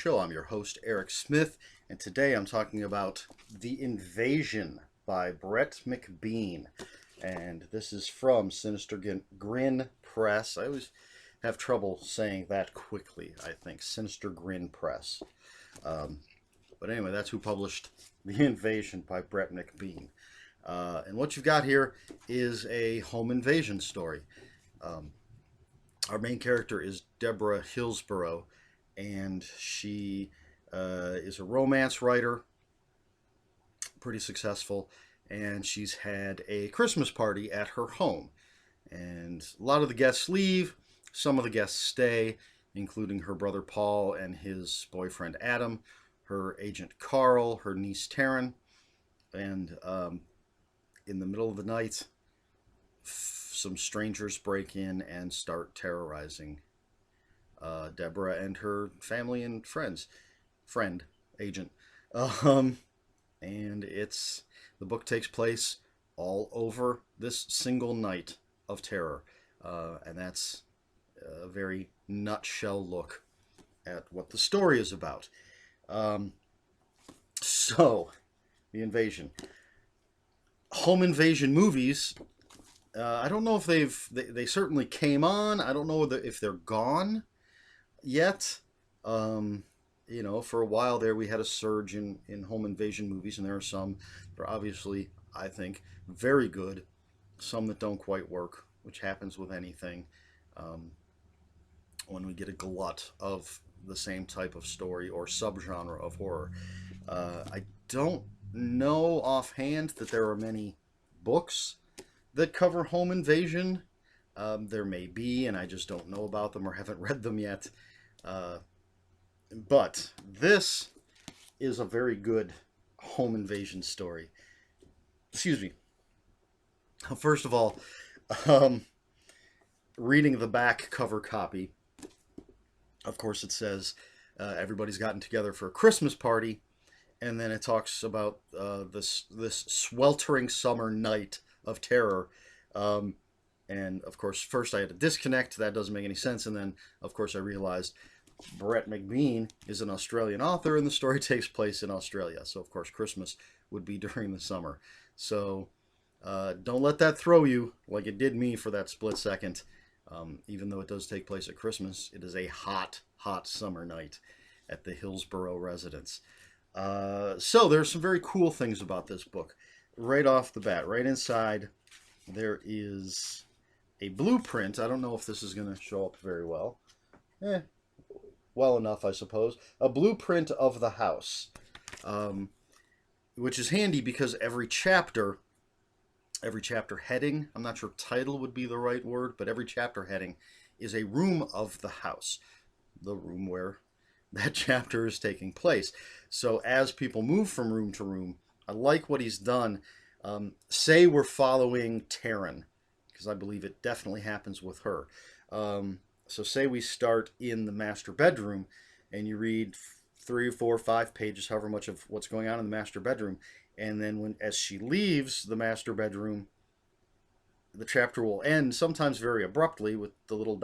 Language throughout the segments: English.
Show. I'm your host, Eric Smith, and today I'm talking about The Invasion by Brett McBean. And this is from Sinister Grin Press. I always have trouble saying that quickly, I think. Sinister Grin Press. But anyway, that's who published The Invasion by Brett McBean. And what you've got here is a home invasion story. Our main character is Deborah Hillsborough, and she is a romance writer, pretty successful, and she's had a Christmas party at her home. And a lot of the guests leave, some of the guests stay, including her brother Paul and his boyfriend Adam, her agent Carl, her niece Taryn, and in the middle of the night, some strangers break in and start terrorizing Deborah and her family and agent. And the book takes place all over this single night of terror. And that's a very nutshell look at what the story is about. So, The Invasion. Home invasion movies, I don't know if they certainly came on. I don't know if they're gone yet. For a while there we had a surge in home invasion movies, and there are some that are obviously, I think, very good, some that don't quite work, which happens with anything when we get a glut of the same type of story or subgenre of horror. I don't know offhand that there are many books that cover home invasion. There may be, and I just don't know about them or haven't read them yet. But this is a very good home invasion story. Excuse me. First of all, reading the back cover copy, of course it says everybody's gotten together for a Christmas party, and then it talks about this sweltering summer night of terror. And of course, first I had to disconnect. That doesn't make any sense. And then, of course, I realized Brett McBean is an Australian author, and the story takes place in Australia. So, of course, Christmas would be during the summer. So don't let that throw you like it did me for that split second. Even though it does take place at Christmas, it is a hot, hot summer night at the Hillsborough residence. So there's some very cool things about this book. Right off the bat, right inside, there is a blueprint. I don't know if this is going to show up very well. Well enough, I suppose. A blueprint of the house, which is handy because every chapter heading, I'm not sure title would be the right word, but every chapter heading is a room of the house, the room where that chapter is taking place. So as people move from room to room, I like what he's done. Say we're following Taryn, because I believe it definitely happens with her. So say we start in the master bedroom, and you read 3 or 4 or 5 pages, however much of what's going on in the master bedroom, and then as she leaves the master bedroom, the chapter will end, sometimes very abruptly with the little ...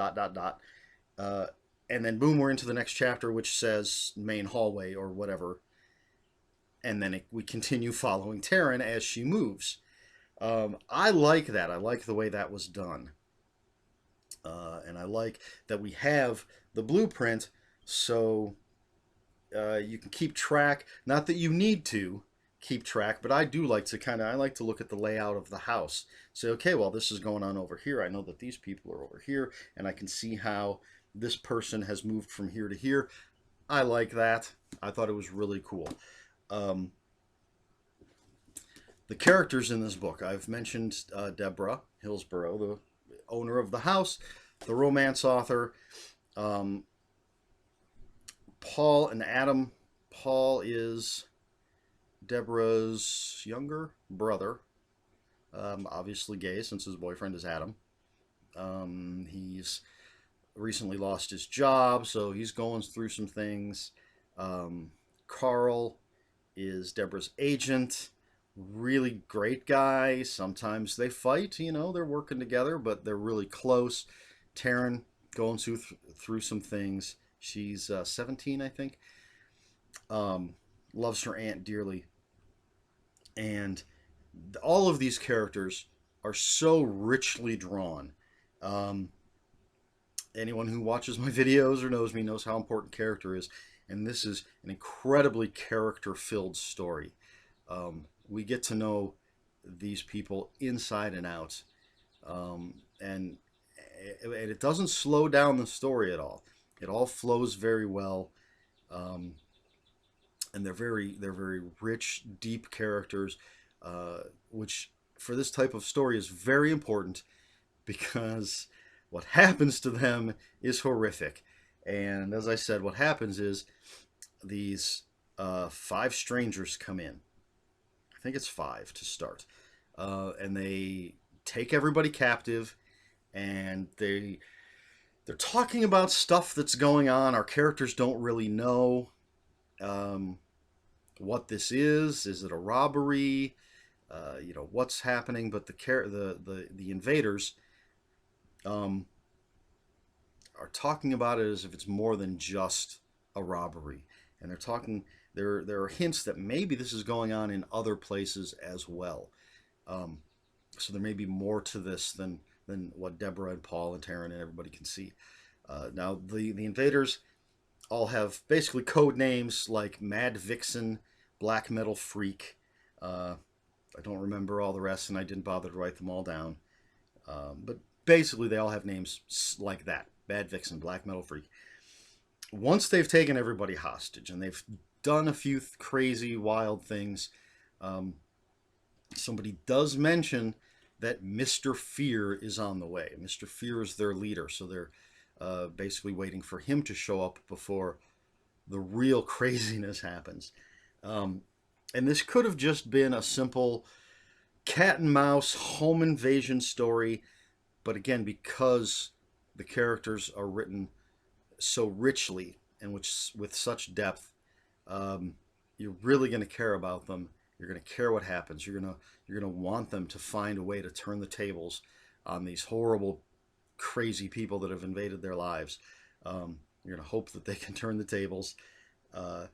and then boom, we're into the next chapter, which says main hallway or whatever. And then we continue following Taryn as she moves. I like that. I like the way that was done. And I like that we have the blueprint so you can keep track. Not that you need to keep track, but I do like to I like to look at the layout of the house. Say, okay, well, this is going on over here. I know that these people are over here, and I can see how this person has moved from here to here. I like that. I thought it was really cool. The characters in this book, I've mentioned Deborah Hillsborough, the owner of the house, the romance author, Paul and Adam. Paul is Deborah's younger brother, obviously gay since his boyfriend is Adam. He's recently lost his job, so he's going through some things. Carl is Deborah's agent. Really great guy. Sometimes they fight, they're working together, but they're really close. Taryn going through some things. She's 17, I think. um, loves her aunt dearly, and all of these characters are so richly drawn. Um, Anyone who watches my videos or knows me knows how important character is, and this is an incredibly character-filled story. We get to know these people inside and out, and it doesn't slow down the story at all. It all flows very well, um, and they're very rich, deep characters, which for this type of story is very important because what happens to them is horrific. And as I said, what happens is these five strangers come in. I think it's five to start, and they take everybody captive, and they're talking about stuff that's going on. Our characters don't really know um, what this is. Is it a robbery? What's happening? But the invaders um, are talking about it as if it's more than just a robbery, and they're talking. There are hints that maybe this is going on in other places as well. Um, so there may be more to this than what Deborah and Paul and Taryn and everybody can see. Now the invaders all have basically code names like Mad Vixen, Black Metal Freak. I don't remember all the rest, and I didn't bother to write them all down. But basically, they all have names like that: Mad Vixen, Black Metal Freak. Once they've taken everybody hostage and they've done a few crazy, wild things, somebody does mention that Mr. Fear is on the way. Mr. Fear is their leader, so they're basically waiting for him to show up before the real craziness happens. Um, and this could have just been a simple cat and mouse home invasion story, but again, because the characters are written so richly and with such depth, you're really going to care about them. You're going to care what happens. You're going to want them to find a way to turn the tables on these horrible, crazy people that have invaded their lives. You're going to hope that they can turn the tables. The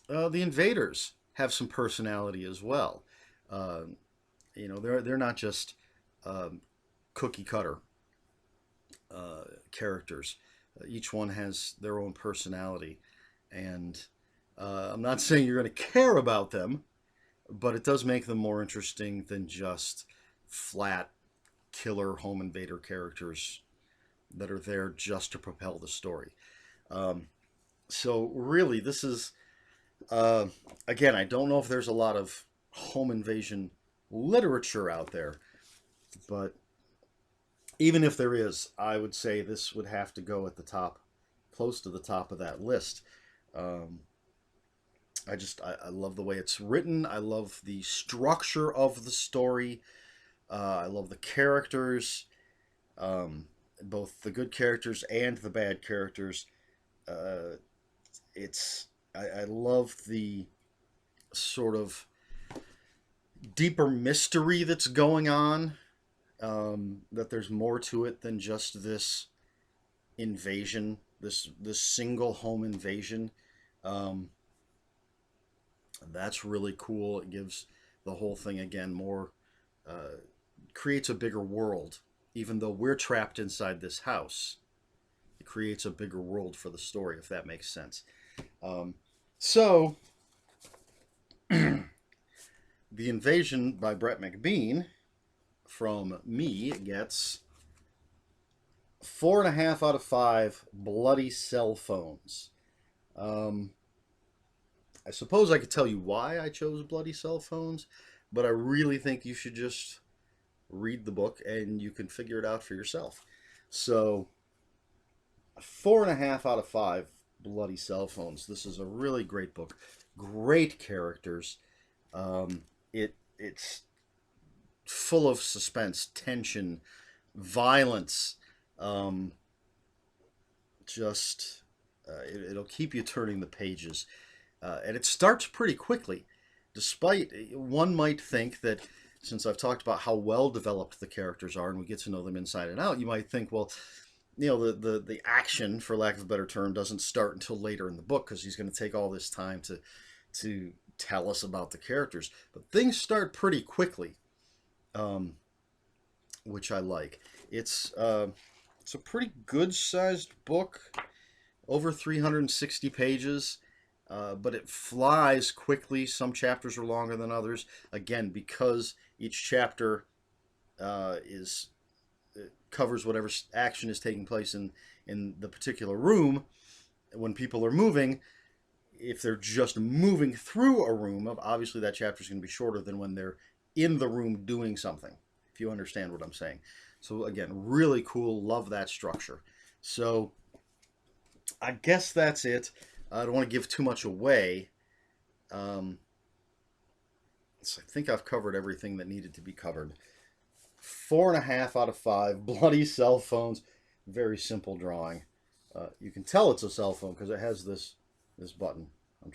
invaders have some personality as well. Uh, they're not just cookie cutter characters. Each one has their own personality, and I'm not saying you're going to care about them, but it does make them more interesting than just flat killer home invader characters that are there just to propel the story. So really, this is again, I don't know if there's a lot of home invasion literature out there, but even if there is, I would say this would have to go at the top, close to the top of that list. Um, I love the way it's written. I love the structure of the story. I love the characters, both the good characters and the bad characters. Uh, I love the sort of deeper mystery that's going on. That there's more to it than just this invasion, this single home invasion. Um, that's really cool. It gives the whole thing again more, uh, creates a bigger world. Even though we're trapped inside this house, it creates a bigger world for the story, if that makes sense. Um, so, The Invasion by Brett McBean from me gets 4.5 out of 5 bloody cell phones. I suppose I could tell you why I chose bloody cell phones, but I really think you should just read the book and you can figure it out for yourself. So, 4.5 out of 5 bloody cell phones. This is a really great book. Great characters. It's full of suspense, tension, violence. Um, it'll keep you turning the pages, and it starts pretty quickly. Despite one might think that since I've talked about how well developed the characters are and we get to know them inside and out, you might think, well, the action, for lack of a better term, doesn't start until later in the book because he's going to take all this time to tell us about the characters. But things start pretty quickly, which I like. It's a pretty good sized book, over 360 pages. But it flies quickly. Some chapters are longer than others. Again, because each chapter is covers whatever action is taking place in the particular room. When people are moving, if they're just moving through a room, obviously that chapter is going to be shorter than when they're in the room doing something, if you understand what I'm saying. So again, really cool. Love that structure. So I guess that's it. I don't want to give too much away. So I think I've covered everything that needed to be covered. 4.5 out of 5. Bloody cell phones. Very simple drawing. You can tell it's a cell phone because it has this button. It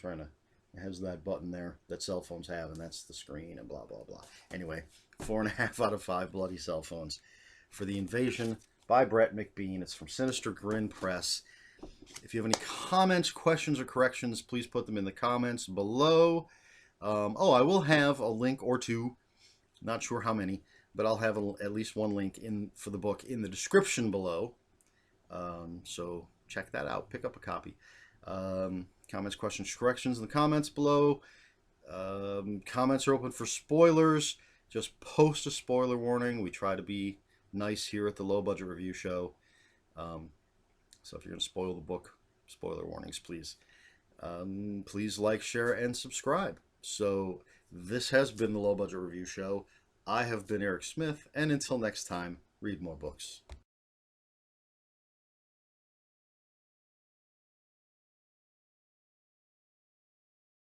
has that button there that cell phones have, and that's the screen and blah, blah, blah. Anyway, 4.5 out of 5 bloody cell phones for The Invasion by Brett McBean. It's from Sinister Grin Press. If you have any comments, questions, or corrections, please put them in the comments below. I will have a link or two, not sure how many, but I'll have at least one link for the book in the description below. So check that out. Pick up a copy. Comments, questions, corrections in the comments below. Comments are open for spoilers. Just post a spoiler warning. We try to be nice here at the Low Budget Review Show. So if you're going to spoil the book, spoiler warnings, please. Please like, share, and subscribe. So this has been the Low Budget Review Show. I have been Eric Smith, and until next time, read more books.